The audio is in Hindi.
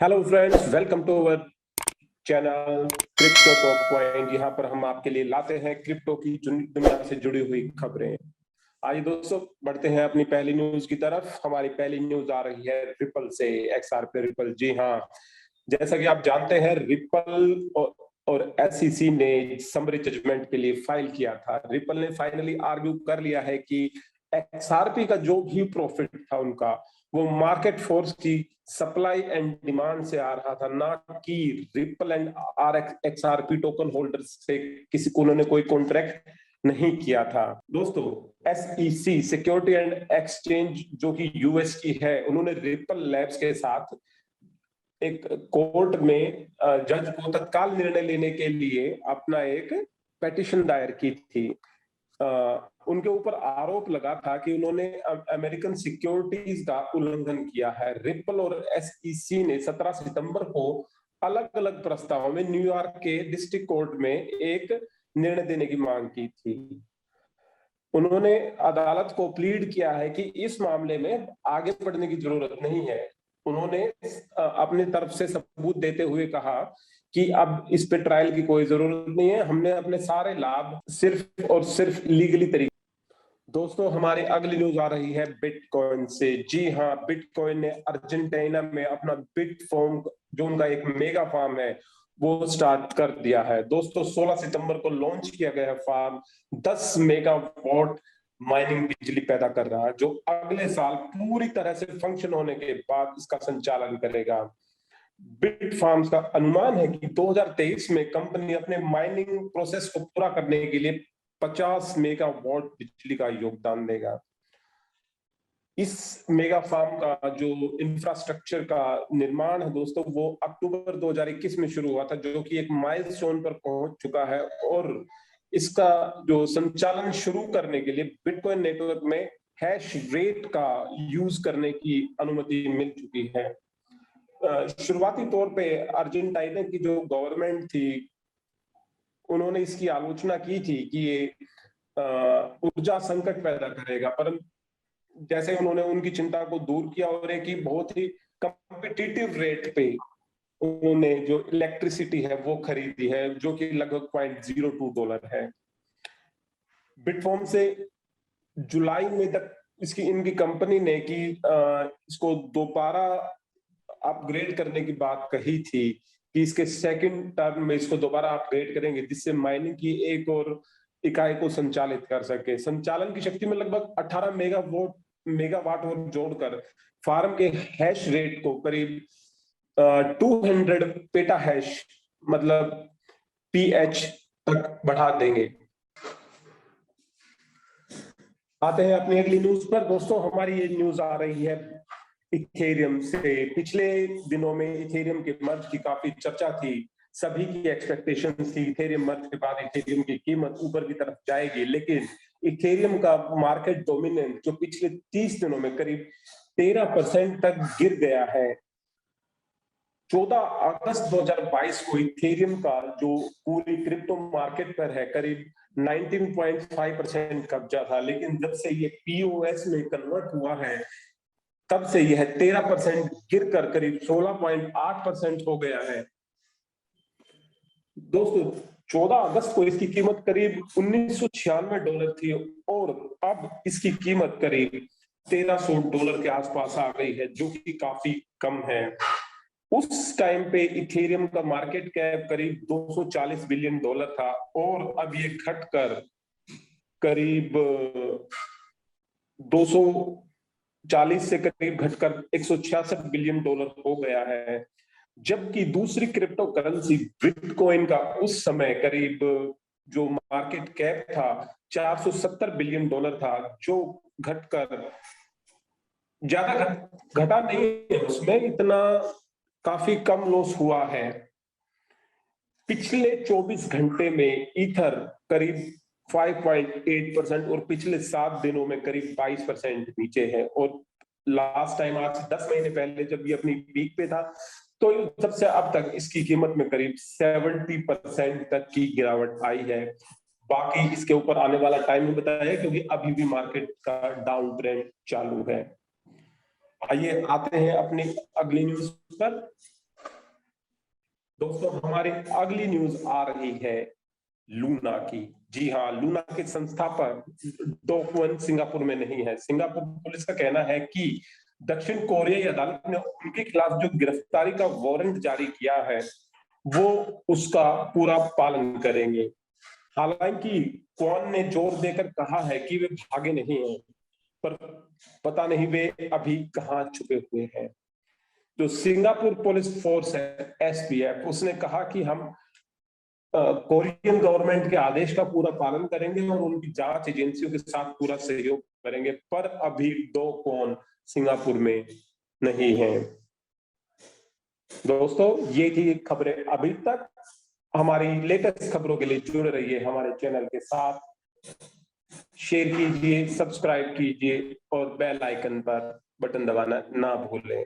Hello friends, welcome to our channel crypto talk point. यहाँ पर हम आपके लिए लाते हैं क्रिप्टो की दुनिया से जुड़ी हुई खबरें। आइए दोस्तों, बढ़ते हैं अपनी पहली न्यूज की तरफ। हमारी पहली न्यूज आ रही है रिपल से। एक्सआर पे रिपल, जी हाँ, जैसा कि आप जानते हैं, रिपल और एसईसी ने समरी जजमेंट के लिए फाइल किया था। रिपल ने फाइनली आर्ग्यू कर लिया है कि एक्सआरपी का जो भी प्रॉफिट था उनका, वो मार्केट फोर्स की सप्लाई एंड डिमांड से आ रहा था, ना कि Ripple and R XRP token holders से किसी को उन्होंने कोई कॉन्ट्रैक्ट नहीं किया था। दोस्तों, एसईसी सिक्योरिटी एंड एक्सचेंज जो कि यूएस की है, उन्होंने रिपल लैब्स के साथ एक कोर्ट में जज को तत्काल निर्णय लेने के लिए अपना एक पेटिशन दायर की थी। उनके ऊपर आरोप लगा था कि उन्होंने अमेरिकन सिक्योरिटीज का उल्लंघन किया है। रिपल और एसईसी ने 17 सितंबर को अलग अलग प्रस्तावों में न्यूयॉर्क के डिस्ट्रिक्ट कोर्ट में एक निर्णय देने की मांग की थी। उन्होंने अदालत को प्लीड किया है कि इस मामले में आगे बढ़ने की जरूरत नहीं है। उन्होंने अपनी तरफ से सबूत देते हुए कहा कि अब इस पे ट्रायल की कोई जरूरत नहीं है, हमने अपने सारे लाभ सिर्फ और सिर्फ लीगली तरीके। दोस्तों, हमारी अगली न्यूज आ रही है बिटकॉइन से। जी हाँ, बिटकॉइन ने अर्जेंटीना में अपना बिट फार्म, जो उनका एक मेगा फार्म है, वो स्टार्ट कर दिया है। दोस्तों, 16 सितंबर को लॉन्च किया गया है फार्म। 10 मेगावाट माइनिंग बिजली पैदा कर रहा है, जो अगले साल पूरी तरह से फंक्शन होने के बाद इसका संचालन करेगा। बिट फार्म्स का अनुमान है कि 2023 में कंपनी अपने माइनिंग प्रोसेस को पूरा करने के लिए 50 मेगावाट बिजली का योगदान देगा। इस मेगा फार्म का जो इंफ्रास्ट्रक्चर का निर्माण है दोस्तों, वो अक्टूबर 2021 में शुरू हुआ था, जो कि एक माइलस्टोन पर पहुंच चुका है। और इसका जो संचालन शुरू करने के लिए बिटकॉइन नेटवर्क में हैश रेट का यूज करने की अनुमति मिल चुकी है। शुरुआती तौर पे अर्जेंटीना की जो गवर्नमेंट थी, उन्होंने इसकी आलोचना की थी कि ये ऊर्जा संकट पैदा करेगा, परंतु जैसे उन्होंने उनकी चिंता को दूर किया और एक ही बहुत ही कम्पिटिटिव रेट पे उन्होंने जो इलेक्ट्रिसिटी है वो खरीदी है, जो कि लगभग $0.02 है। बिटफॉर्म से जुलाई में तक इसकी इनकी कंपनी ने कि इसको दोबारा अपग्रेड करने की बात कही थी कि इसके सेकंड टर्म में इसको दोबारा अपग्रेड करेंगे, जिससे माइनिंग की एक और इकाई को संचालित कर सके। संचालन की शक्ति में लगभग 18 मेगावाट और जोड़कर फार्म के हैश रेट को करीब 200 पेटा हैश, मतलब पीएच तक बढ़ा देंगे। आते हैं अपनी अगली न्यूज पर। दोस्तों, हमारी ये न्यूज आ रही है इथेरियम से। पिछले दिनों में इथेरियम के मर्ज की काफी चर्चा थी। सभी की एक्सपेक्टेशन थी इथेरियम मर्ज के बाद इथेरियम की कीमत ऊपर की तरफ जाएगी, लेकिन इथेरियम का मार्केट डोमिनेंस जो पिछले 30 दिनों में करीब 13% तक गिर गया है। 14 अगस्त 2022 को इथेरियम का जो पूरी क्रिप्टो मार्केट पर है, करीब 19.5% कब्जा था, लेकिन जब से ये पीओएस में कन्वर्ट हुआ है, तब से यह 13% गिरकर करीब 16.8% हो गया है। दोस्तों, 14 अगस्त को इसकी कीमत करीब $1996 थी और अब इसकी कीमत करीब $1300 के आसपास आ गई है, जो कि काफी कम है। उस टाइम पे इथेरियम का मार्केट कैप करीब $240 बिलियन था और अब ये घटकर करीब 240 से करीब घटकर $166 बिलियन हो गया है। जबकि दूसरी क्रिप्टो करेंसी बिटकॉइन का उस समय करीब जो मार्केट कैप था $470 बिलियन था, जो घटकर ज्यादा घटा नहीं है, उसमें इतना काफी कम लॉस हुआ है। पिछले 24 घंटे में ईथर करीब 5.8% और पिछले 7 दिनों में करीब 22% नीचे है। और लास्ट टाइम, आज से 10 महीने पहले जब ये अपनी पीक पे था, तो तब से अब तक इसकी कीमत में करीब 70% तक की गिरावट आई है। बाकी इसके ऊपर आने वाला टाइम में बताया, क्योंकि अभी भी मार्केट का डाउन ट्रेंड चालू है। आइए आते हैं अपनी अगली न्यूज पर। दोस्तों हमारी अगली न्यूज आ रही है लूना की। जी हाँ, लूना के संस्थापक डो क्वन सिंगापुर में नहीं है। सिंगापुर पुलिस का कहना है कि दक्षिण कोरियाई अदालत ने उनके खिलाफ जो गिरफ्तारी का वारंट जारी किया है वो उसका पूरा पालन करेंगे। हालांकि क्वन ने जोर देकर कहा है कि वे भागे नहीं हैं, पर पता नहीं वे अभी कहाँ छुपे हुए हैं। जो सिंगापुर पुलिस फोर्स है एसपीएफ, उसने कहा कि हम कोरियन गवर्नमेंट के आदेश का पूरा पालन करेंगे और उनकी जांच एजेंसियों के साथ पूरा सहयोग करेंगे, पर अभी दो कौन सिंगापुर में नहीं है। दोस्तों ये थी खबरें अभी तक। हमारी लेटेस्ट खबरों के लिए जुड़े रहिए हमारे चैनल के साथ। शेयर कीजिए, सब्सक्राइब कीजिए और बेल आइकन पर बटन दबाना ना भूलें।